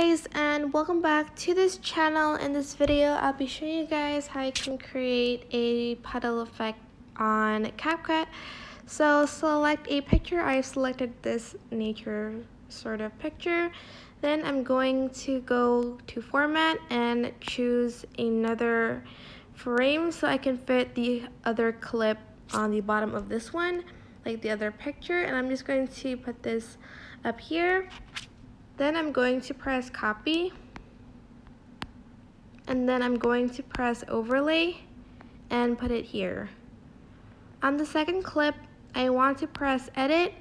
guys, and welcome back to this channel. In this video I'll be showing you guys how you can create a puddle effect on CapCut. So select a picture. I've selected this nature sort of picture. Then I'm going to go to format and choose another frame so I can fit the other clip on the bottom of this one, like the other picture, and I'm just going to put this up here. Then I'm going to press copy, and then I'm going to press overlay and put it here. On the second clip, I want to press edit,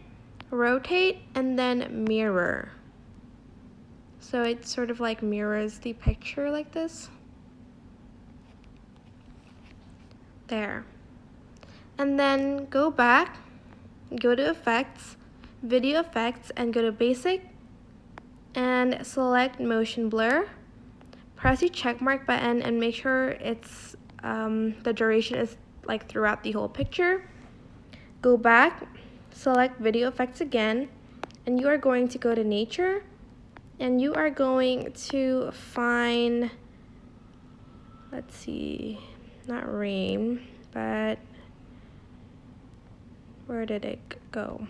rotate, and then mirror. So it sort of like mirrors the picture like this. There. And then go back, go to effects, video effects, and go to basic, and select motion blur. Press the check mark button and make sure it's the duration is like throughout the whole picture. Go back, select video effects again, and you are going to go to nature, and you are going to find, let's see, not rain, but where did it go?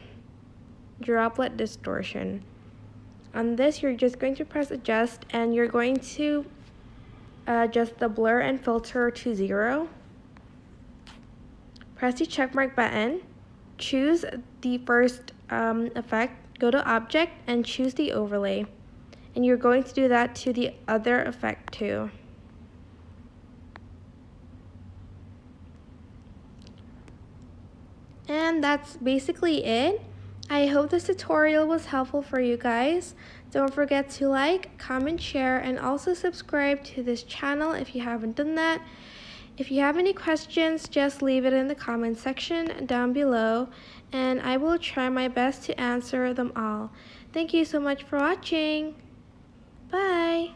Droplet distortion. On this, you're just going to press adjust, and you're going to adjust the blur and filter to 0. Press the check mark button, choose the first effect, go to object, and choose the overlay. And you're going to do that to the other effect too. And that's basically it. I hope this tutorial was helpful for you guys. Don't forget to like, comment, share, and also subscribe to this channel if you haven't done that. If you have any questions, just leave it in the comment section down below, and I will try my best to answer them all. Thank you so much for watching. Bye!